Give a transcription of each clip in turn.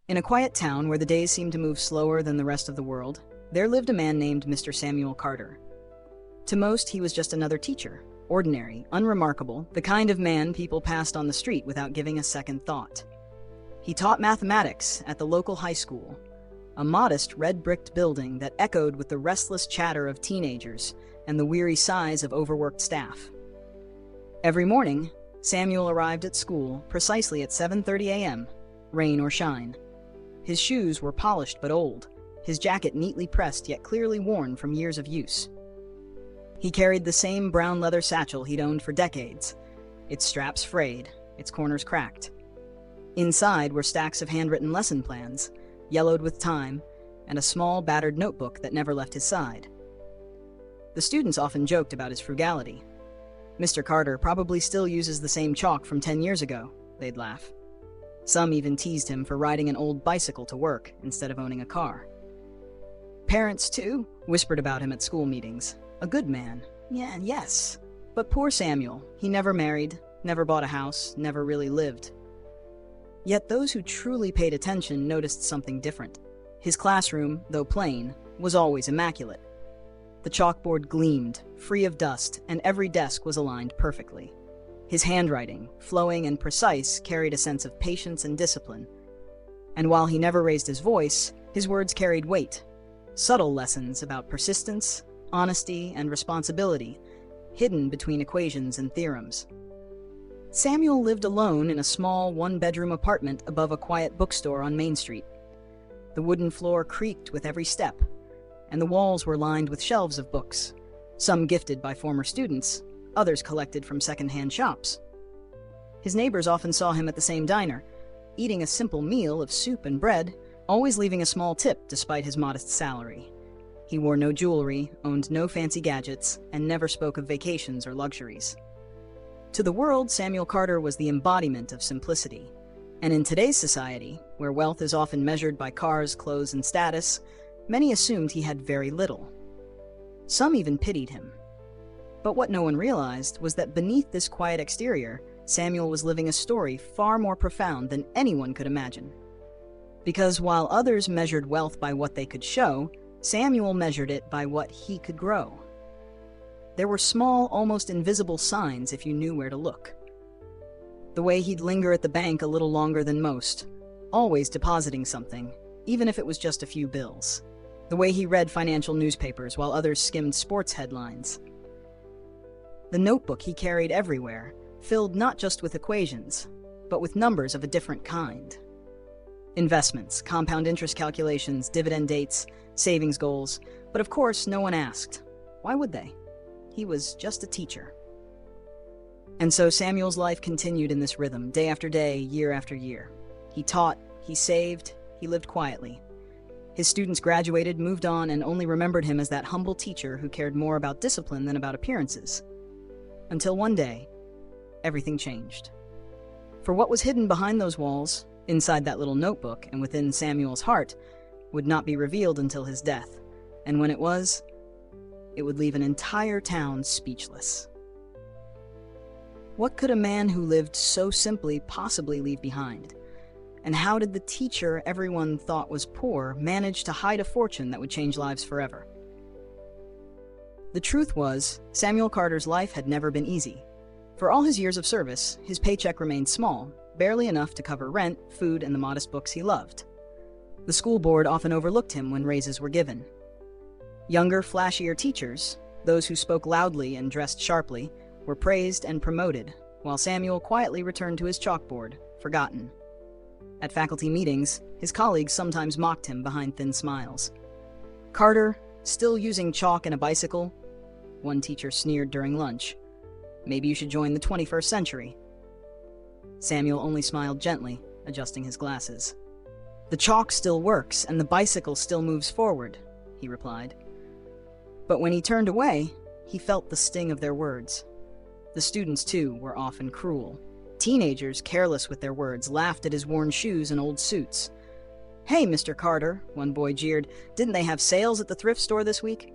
In a quiet town where the days seemed to move slower than the rest of the world, there lived a man named Mr. Samuel Carter. To most, he was just another teacher, ordinary, unremarkable, the kind of man people passed on the street without giving a second thought. He taught mathematics at the local high school, a modest red-bricked building that echoed with the restless chatter of teenagers and the weary sighs of overworked staff. Every morning, Samuel arrived at school precisely at 7:30 a.m., rain or shine. His shoes were polished but old, his jacket neatly pressed yet clearly worn from years of use. He carried the same brown leather satchel he'd owned for decades, its straps frayed, its corners cracked. Inside were stacks of handwritten lesson plans, yellowed with time, and a small, battered notebook that never left his side. The students often joked about his frugality. "Mr. Carter probably still uses the same chalk from 10 years ago," they'd laugh. Some even teased him for riding an old bicycle to work instead of owning a car. Parents, too, whispered about him at school meetings. A good man. Yeah, yes. But poor Samuel, he never married, never bought a house, never really lived. Yet those who truly paid attention noticed something different. His classroom, though plain, was always immaculate. The chalkboard gleamed, free of dust, and every desk was aligned perfectly. His handwriting, flowing and precise, carried a sense of patience and discipline. And while he never raised his voice, his words carried weight. Subtle lessons about persistence, honesty, and responsibility, hidden between equations and theorems. Samuel lived alone in a small, one-bedroom apartment above a quiet bookstore on Main Street. The wooden floor creaked with every step, and the walls were lined with shelves of books, some gifted by former students, others collected from second-hand shops. His neighbors often saw him at the same diner, eating a simple meal of soup and bread, always leaving a small tip despite his modest salary. He wore no jewelry, owned no fancy gadgets, and never spoke of vacations or luxuries. To the world, Samuel Carter was the embodiment of simplicity. And in today's society, where wealth is often measured by cars, clothes, and status, many assumed he had very little. Some even pitied him. But what no one realized was that beneath this quiet exterior, Samuel was living a story far more profound than anyone could imagine. Because while others measured wealth by what they could show, Samuel measured it by what he could grow. There were small, almost invisible signs if you knew where to look. The way he'd linger at the bank a little longer than most, always depositing something, even if it was just a few bills. The way he read financial newspapers while others skimmed sports headlines. The notebook he carried everywhere, filled not just with equations, but with numbers of a different kind. Investments, compound interest calculations, dividend dates, savings goals, but of course no one asked. Why would they? He was just a teacher. And so Samuel's life continued in this rhythm, day after day, year after year. He taught, he saved, he lived quietly. His students graduated, moved on, and only remembered him as that humble teacher who cared more about discipline than about appearances. Until one day, everything changed. For what was hidden behind those walls, inside that little notebook, and within Samuel's heart, would not be revealed until his death. And when it was, it would leave an entire town speechless. What could a man who lived so simply possibly leave behind? And how did the teacher everyone thought was poor manage to hide a fortune that would change lives forever? The truth was, Samuel Carter's life had never been easy. For all his years of service, his paycheck remained small, barely enough to cover rent, food, and the modest books he loved. The school board often overlooked him when raises were given. Younger, flashier teachers, those who spoke loudly and dressed sharply, were praised and promoted, while Samuel quietly returned to his chalkboard, forgotten. At faculty meetings, his colleagues sometimes mocked him behind thin smiles. "Carter, still using chalk and a bicycle?" One teacher sneered during lunch. "Maybe you should join the 21st century." Samuel only smiled gently, adjusting his glasses. "The chalk still works, and the bicycle still moves forward," he replied. But when he turned away, he felt the sting of their words. The students, too, were often cruel. Teenagers, careless with their words, laughed at his worn shoes and old suits. "Hey, Mr. Carter," one boy jeered, "didn't they have sales at the thrift store this week?"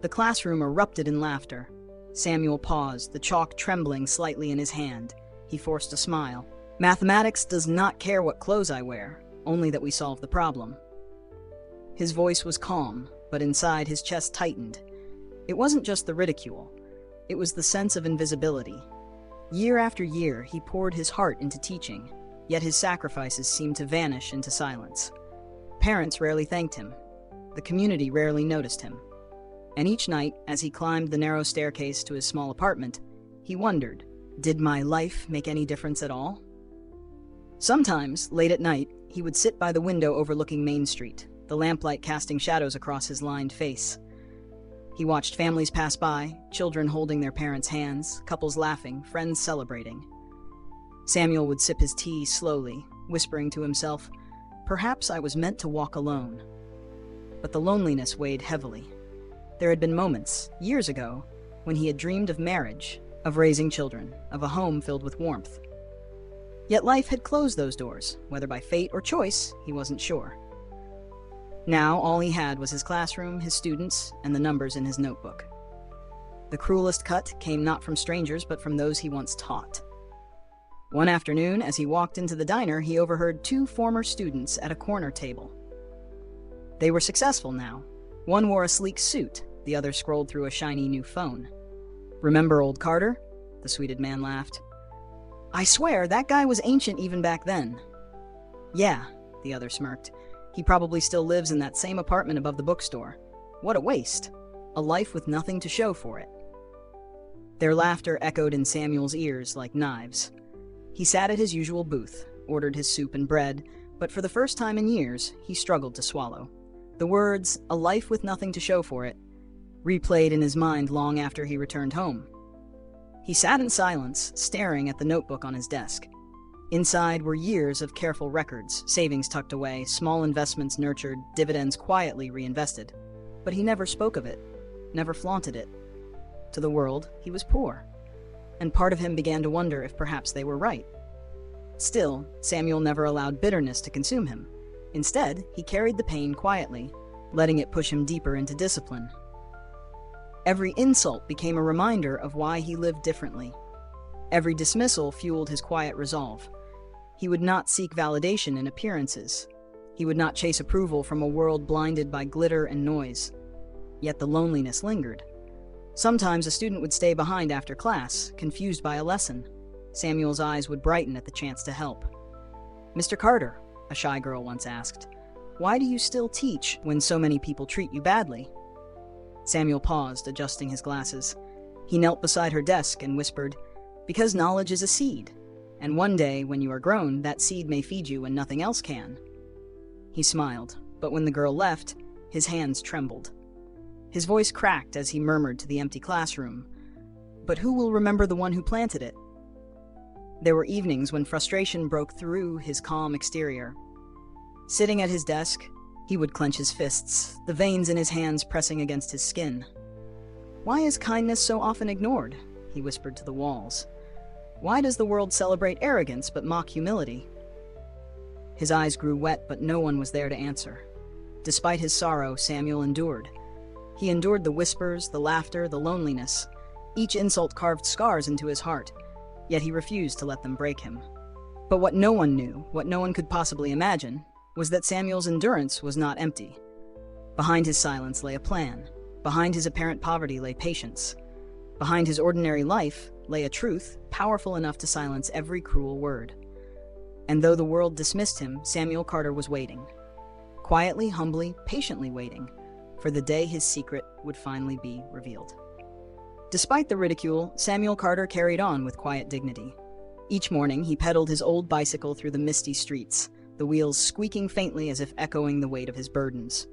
The classroom erupted in laughter. Samuel paused, the chalk trembling slightly in his hand. He forced a smile. "Mathematics does not care what clothes I wear," only that we solve the problem." His voice was calm, but inside his chest tightened. It wasn't just the ridicule. It was the sense of invisibility. Year after year, he poured his heart into teaching, yet his sacrifices seemed to vanish into silence. Parents rarely thanked him. The community rarely noticed him. And each night, as he climbed the narrow staircase to his small apartment, he wondered, did my life make any difference at all? Sometimes, late at night, he would sit by the window overlooking Main Street, the lamplight casting shadows across his lined face. He watched families pass by, children holding their parents' hands, couples laughing, friends celebrating. Samuel would sip his tea slowly, whispering to himself, "Perhaps I was meant to walk alone." But the loneliness weighed heavily. There had been moments, years ago, when he had dreamed of marriage, of raising children, of a home filled with warmth. Yet life had closed those doors, whether by fate or choice, he wasn't sure. Now all he had was his classroom, his students, and the numbers in his notebook. The cruelest cut came not from strangers, but from those he once taught. One afternoon, as he walked into the diner, he overheard two former students at a corner table. They were successful now. One wore a sleek suit, the other scrolled through a shiny new phone. "Remember old Carter?" The sweeted man laughed. "I swear, that guy was ancient even back then." "Yeah," the other smirked. "He probably still lives in that same apartment above the bookstore. What a waste. A life with nothing to show for it." Their laughter echoed in Samuel's ears like knives. He sat at his usual booth, ordered his soup and bread, but for the first time in years, he struggled to swallow. The words, "a life with nothing to show for it," replayed in his mind long after he returned home. He sat in silence, staring at the notebook on his desk. Inside were years of careful records, savings tucked away, small investments nurtured, dividends quietly reinvested. But he never spoke of it, never flaunted it. To the world, he was poor. And part of him began to wonder if perhaps they were right. Still, Samuel never allowed bitterness to consume him. Instead, he carried the pain quietly, letting it push him deeper into discipline. Every insult became a reminder of why he lived differently. Every dismissal fueled his quiet resolve. He would not seek validation in appearances. He would not chase approval from a world blinded by glitter and noise. Yet the loneliness lingered. Sometimes a student would stay behind after class, confused by a lesson. Samuel's eyes would brighten at the chance to help. "Mr. Carter," a shy girl once asked, "why do you still teach when so many people treat you badly?" Samuel paused, adjusting his glasses. He knelt beside her desk and whispered, "Because knowledge is a seed, and one day, when you are grown, that seed may feed you when nothing else can." He smiled, but when the girl left, his hands trembled. His voice cracked as he murmured to the empty classroom, "But who will remember the one who planted it?" There were evenings when frustration broke through his calm exterior. Sitting at his desk, he would clench his fists, the veins in his hands pressing against his skin. "Why is kindness so often ignored?" he whispered to the walls. "Why does the world celebrate arrogance but mock humility?" His eyes grew wet, but no one was there to answer. Despite his sorrow, Samuel endured. He endured the whispers, the laughter, the loneliness. Each insult carved scars into his heart, yet he refused to let them break him. But what no one knew, what no one could possibly imagine, was that Samuel's endurance was not empty. Behind his silence lay a plan. Behind his apparent poverty lay patience. Behind his ordinary life lay a truth powerful enough to silence every cruel word. And though the world dismissed him, Samuel Carter was waiting. Quietly, humbly, patiently waiting for the day his secret would finally be revealed. Despite the ridicule, Samuel Carter carried on with quiet dignity. Each morning, he pedaled his old bicycle through the misty streets, the wheels squeaking faintly as if echoing the weight of his burdens.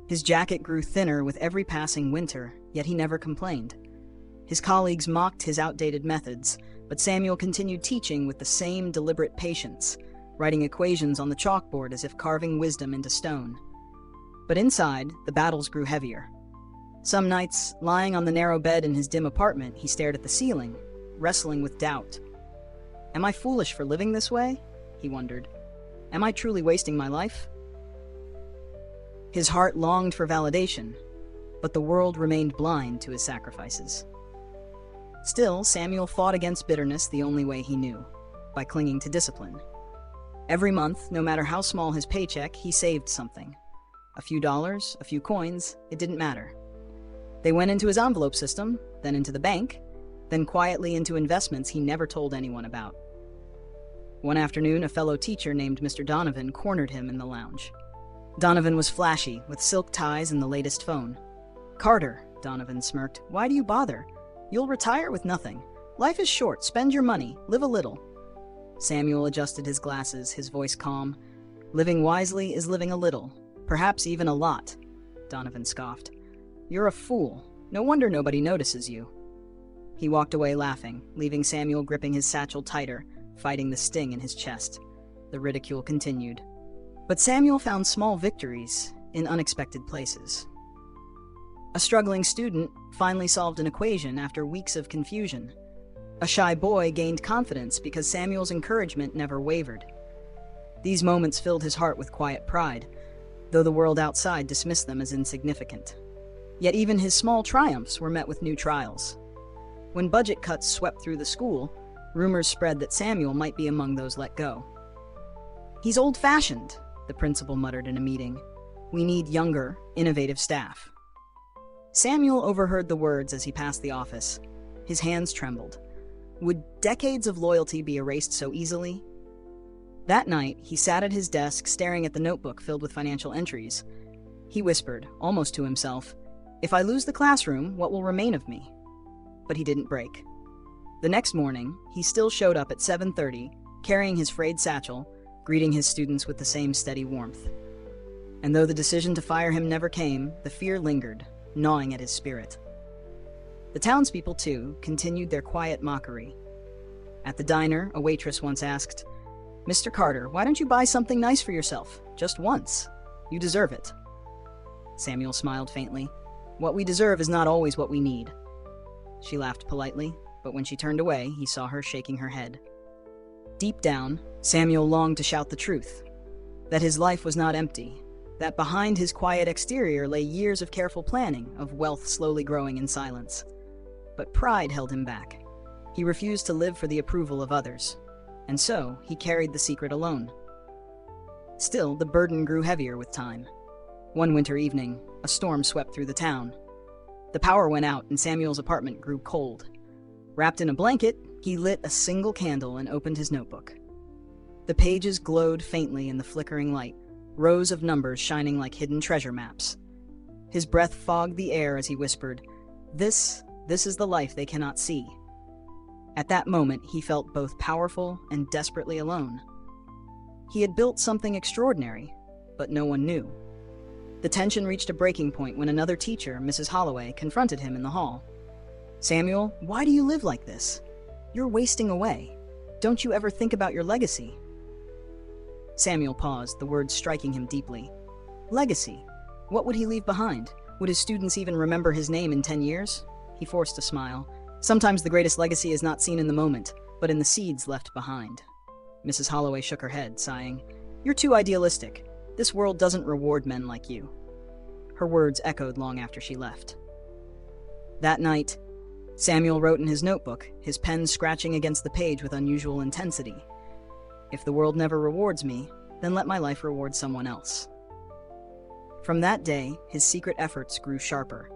His jacket grew thinner with every passing winter, yet he never complained. His colleagues mocked his outdated methods, but Samuel continued teaching with the same deliberate patience, writing equations on the chalkboard as if carving wisdom into stone. But inside, the battles grew heavier. Some nights, lying on the narrow bed in his dim apartment, he stared at the ceiling, wrestling with doubt. "Am I foolish for living this way?" he wondered. "Am I truly wasting my life?" His heart longed for validation, but the world remained blind to his sacrifices. Still, Samuel fought against bitterness the only way he knew, by clinging to discipline. Every month, no matter how small his paycheck, he saved something. A few dollars, a few coins, it didn't matter. They went into his envelope system, then into the bank, then quietly into investments he never told anyone about. One afternoon, a fellow teacher named Mr. Donovan cornered him in the lounge. Donovan was flashy, with silk ties and the latest phone. "Carter," Donovan smirked, "why do you bother? You'll retire with nothing. Life is short, spend your money, live a little." Samuel adjusted his glasses, his voice calm. "Living wisely is living a little, perhaps even a lot," Donovan scoffed. "You're a fool. No wonder nobody notices you." He walked away laughing, leaving Samuel gripping his satchel tighter, fighting the sting in his chest. The ridicule continued. But Samuel found small victories in unexpected places. A struggling student finally solved an equation after weeks of confusion. A shy boy gained confidence because Samuel's encouragement never wavered. These moments filled his heart with quiet pride, though the world outside dismissed them as insignificant. Yet even his small triumphs were met with new trials. When budget cuts swept through the school, rumors spread that Samuel might be among those let go. "He's old-fashioned," the principal muttered in a meeting. "We need younger, innovative staff." Samuel overheard the words as he passed the office. His hands trembled. Would decades of loyalty be erased so easily? That night, he sat at his desk staring at the notebook filled with financial entries. He whispered, almost to himself, "If I lose the classroom, what will remain of me?" But he didn't break. The next morning, he still showed up at 7:30, carrying his frayed satchel, greeting his students with the same steady warmth. And though the decision to fire him never came, the fear lingered, gnawing at his spirit. The townspeople, too, continued their quiet mockery. At the diner, a waitress once asked, "Mr. Carter, why don't you buy something nice for yourself? Just once. You deserve it." Samuel smiled faintly. "What we deserve is not always what we need." She laughed politely, but when she turned away, he saw her shaking her head. Deep down, Samuel longed to shout the truth, that his life was not empty, that behind his quiet exterior lay years of careful planning, of wealth slowly growing in silence. But pride held him back. He refused to live for the approval of others, and so he carried the secret alone. Still, the burden grew heavier with time. One winter evening, a storm swept through the town. The power went out and Samuel's apartment grew cold. Wrapped in a blanket, he lit a single candle and opened his notebook. The pages glowed faintly in the flickering light, rows of numbers shining like hidden treasure maps. His breath fogged the air as he whispered, This is the life they cannot see." At that moment, he felt both powerful and desperately alone. He had built something extraordinary, but no one knew. The tension reached a breaking point when another teacher, Mrs. Holloway, confronted him in the hall. "Samuel, why do you live like this? You're wasting away. Don't you ever think about your legacy?" Samuel paused, the words striking him deeply. Legacy? What would he leave behind? Would his students even remember his name in 10 years? He forced a smile. Sometimes the greatest legacy is not seen in the moment, but in the seeds left behind. Mrs. Holloway shook her head, sighing. "You're too idealistic. This world doesn't reward men like you." Her words echoed long after she left. That night, Samuel wrote in his notebook, his pen scratching against the page with unusual intensity. "If the world never rewards me, then let my life reward someone else." From that day, his secret efforts grew sharper.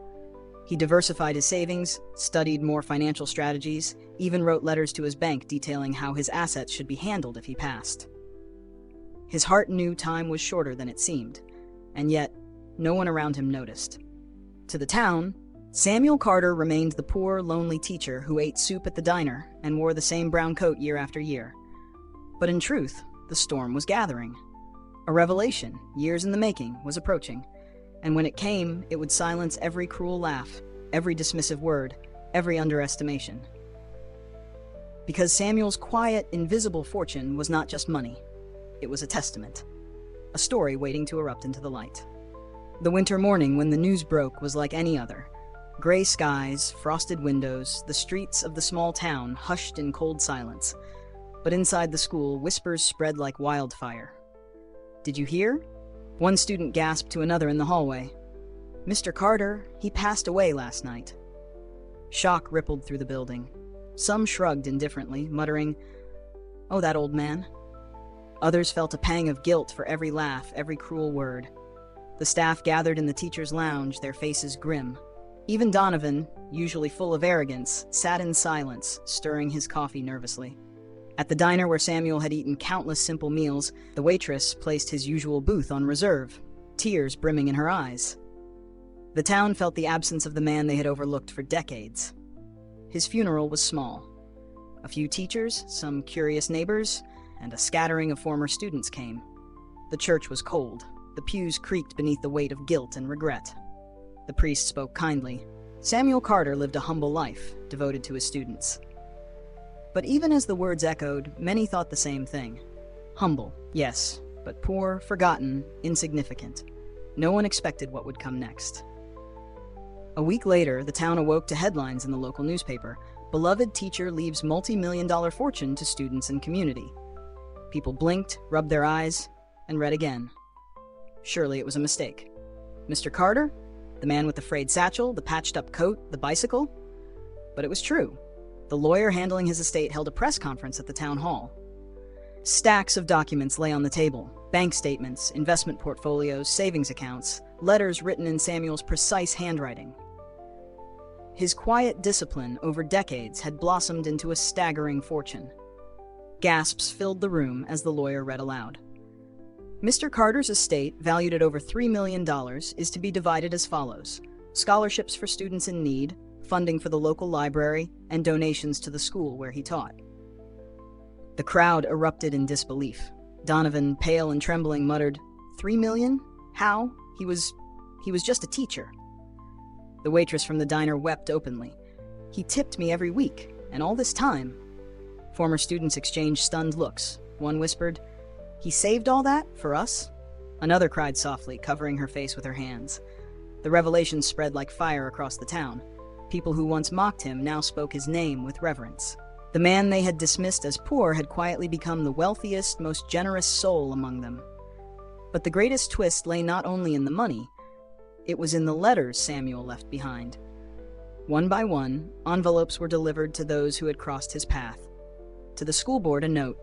He diversified his savings, studied more financial strategies, even wrote letters to his bank detailing how his assets should be handled if he passed. His heart knew time was shorter than it seemed, and yet no one around him noticed. To the town, Samuel Carter remained the poor, lonely teacher who ate soup at the diner and wore the same brown coat year after year. But in truth, the storm was gathering. A revelation, years in the making, was approaching, and when it came, it would silence every cruel laugh, every dismissive word, every underestimation. Because Samuel's quiet, invisible fortune was not just money. It was a testament, a story waiting to erupt into the light. The winter morning when the news broke was like any other. Gray skies, frosted windows, the streets of the small town hushed in cold silence. But inside the school, whispers spread like wildfire. "Did you hear?" One student gasped to another in the hallway. "Mr. Carter, he passed away last night." Shock rippled through the building. Some shrugged indifferently, muttering, "Oh, that old man." Others felt a pang of guilt for every laugh, every cruel word. The staff gathered in the teacher's lounge, their faces grim. Even Donovan, usually full of arrogance, sat in silence, stirring his coffee nervously. At the diner where Samuel had eaten countless simple meals, the waitress placed his usual booth on reserve, tears brimming in her eyes. The town felt the absence of the man they had overlooked for decades. His funeral was small. A few teachers, some curious neighbors, and a scattering of former students came. The church was cold. The pews creaked beneath the weight of guilt and regret. The priest spoke kindly. Samuel Carter lived a humble life, devoted to his students. But even as the words echoed, many thought the same thing. Humble, yes, but poor, forgotten, insignificant. No one expected what would come next. A week later, the town awoke to headlines in the local newspaper. Beloved teacher leaves multi-million-dollar fortune to students and community. People blinked, rubbed their eyes, and read again. Surely it was a mistake. Mr. Carter? The man with the frayed satchel, the patched-up coat, the bicycle? But it was true. The lawyer handling his estate held a press conference at the town hall. Stacks of documents lay on the table. Bank statements, investment portfolios, savings accounts, letters written in Samuel's precise handwriting. His quiet discipline over decades had blossomed into a staggering fortune. Gasps filled the room as the lawyer read aloud. Mr. Carter's estate, valued at over $3 million, is to be divided as follows: scholarships for students in need, funding for the local library, and donations to the school where he taught. The crowd erupted in disbelief. Donovan, pale and trembling, muttered, "$3 million? How? He was just a teacher." The waitress from the diner wept openly. "He tipped me every week, and all this time." Former students exchanged stunned looks. One whispered, "He saved all that for us?" Another cried softly, covering her face with her hands. The revelation spread like fire across the town. People who once mocked him now spoke his name with reverence. The man they had dismissed as poor had quietly become the wealthiest, most generous soul among them. But the greatest twist lay not only in the money, it was in the letters Samuel left behind. One by one, envelopes were delivered to those who had crossed his path. To the school board, a note: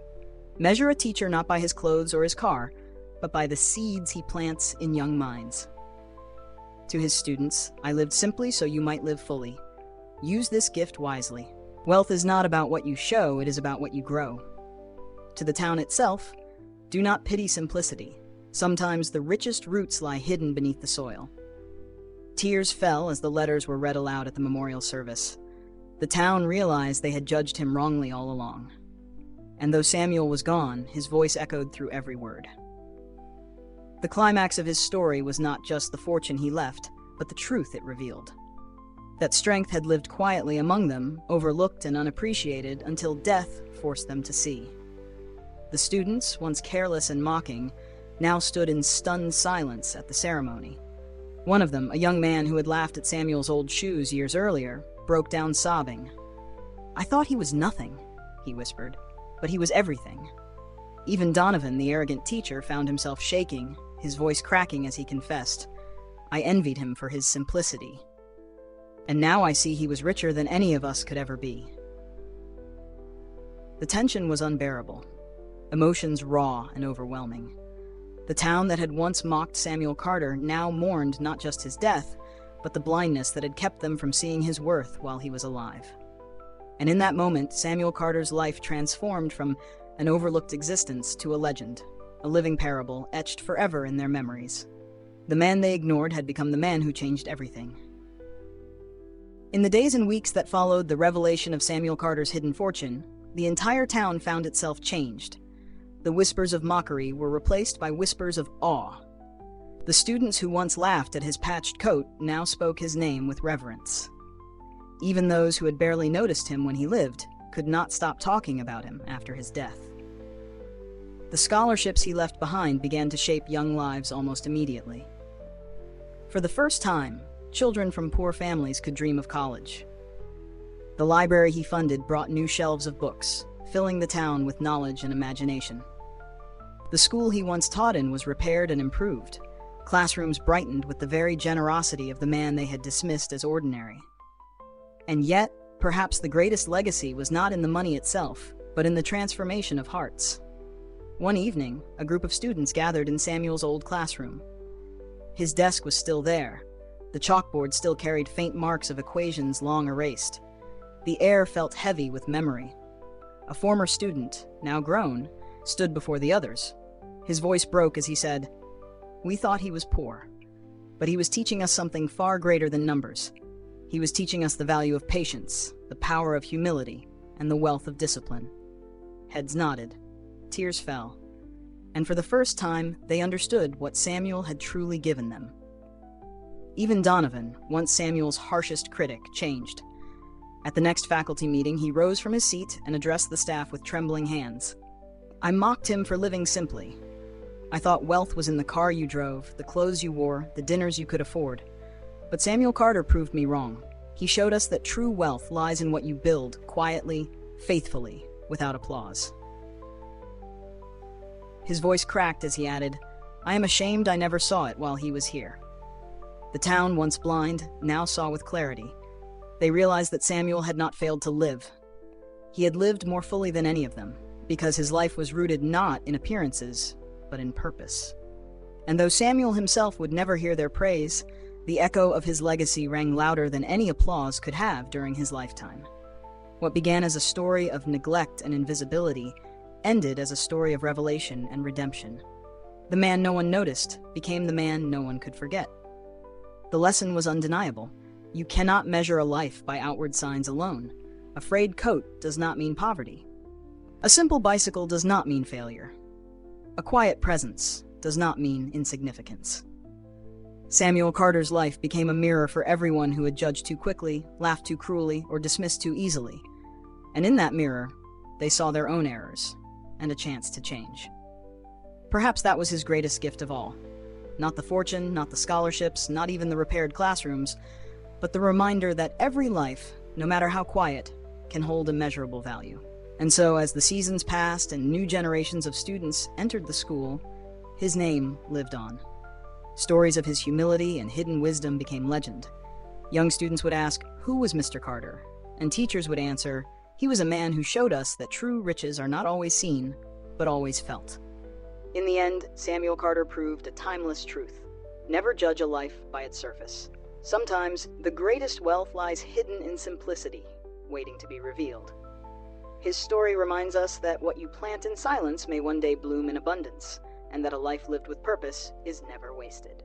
"Measure a teacher not by his clothes or his car, but by the seeds he plants in young minds." To his students, "I lived simply so you might live fully. Use this gift wisely. Wealth is not about what you show, it is about what you grow." To the town itself, "Do not pity simplicity. Sometimes the richest roots lie hidden beneath the soil." Tears fell as the letters were read aloud at the memorial service. The town realized they had judged him wrongly all along. And though Samuel was gone, his voice echoed through every word. The climax of his story was not just the fortune he left, but the truth it revealed. That strength had lived quietly among them, overlooked and unappreciated, until death forced them to see. The students, once careless and mocking, now stood in stunned silence at the ceremony. One of them, a young man who had laughed at Samuel's old shoes years earlier, broke down sobbing. "I thought he was nothing," he whispered, "but he was everything." Even Donovan, the arrogant teacher, found himself shaking, his voice cracking as he confessed, "I envied him for his simplicity. And now I see he was richer than any of us could ever be." The tension was unbearable, emotions raw and overwhelming. The town that had once mocked Samuel Carter now mourned not just his death, but the blindness that had kept them from seeing his worth while he was alive. And in that moment, Samuel Carter's life transformed from an overlooked existence to a legend, a living parable etched forever in their memories. The man they ignored had become the man who changed everything. In the days and weeks that followed the revelation of Samuel Carter's hidden fortune, the entire town found itself changed. The whispers of mockery were replaced by whispers of awe. The students who once laughed at his patched coat now spoke his name with reverence. Even those who had barely noticed him when he lived could not stop talking about him after his death. The scholarships he left behind began to shape young lives almost immediately. For the first time, children from poor families could dream of college. The library he funded brought new shelves of books, filling the town with knowledge and imagination. The school he once taught in was repaired and improved. Classrooms brightened with the very generosity of the man they had dismissed as ordinary. And yet, perhaps the greatest legacy was not in the money itself, but in the transformation of hearts. One evening, a group of students gathered in Samuel's old classroom. His desk was still there. The chalkboard still carried faint marks of equations long erased. The air felt heavy with memory. A former student, now grown, stood before the others. His voice broke as he said, "We thought he was poor, but he was teaching us something far greater than numbers. He was teaching us the value of patience, the power of humility, and the wealth of discipline." Heads nodded. Tears fell. And for the first time, they understood what Samuel had truly given them. Even Donovan, once Samuel's harshest critic, changed. At the next faculty meeting, he rose from his seat and addressed the staff with trembling hands. "I mocked him for living simply. I thought wealth was in the car you drove, the clothes you wore, the dinners you could afford. But Samuel Carter proved me wrong. He showed us that true wealth lies in what you build, quietly, faithfully, without applause." His voice cracked as he added, "I am ashamed I never saw it while he was here." The town, once blind, now saw with clarity. They realized that Samuel had not failed to live. He had lived more fully than any of them, because his life was rooted not in appearances, but in purpose. And though Samuel himself would never hear their praise, the echo of his legacy rang louder than any applause could have during his lifetime. What began as a story of neglect and invisibility ended as a story of revelation and redemption. The man no one noticed became the man no one could forget. The lesson was undeniable. You cannot measure a life by outward signs alone. A frayed coat does not mean poverty. A simple bicycle does not mean failure. A quiet presence does not mean insignificance. Samuel Carter's life became a mirror for everyone who had judged too quickly, laughed too cruelly, or dismissed too easily. And in that mirror, they saw their own errors and a chance to change. Perhaps that was his greatest gift of all. Not the fortune, not the scholarships, not even the repaired classrooms, but the reminder that every life, no matter how quiet, can hold immeasurable value. And so, as the seasons passed and new generations of students entered the school, his name lived on. Stories of his humility and hidden wisdom became legend. Young students would ask, "Who was Mr. Carter?" And teachers would answer, "He was a man who showed us that true riches are not always seen, but always felt." In the end, Samuel Carter proved a timeless truth. Never judge a life by its surface. Sometimes, the greatest wealth lies hidden in simplicity, waiting to be revealed. His story reminds us that what you plant in silence may one day bloom in abundance, and that a life lived with purpose is never wasted.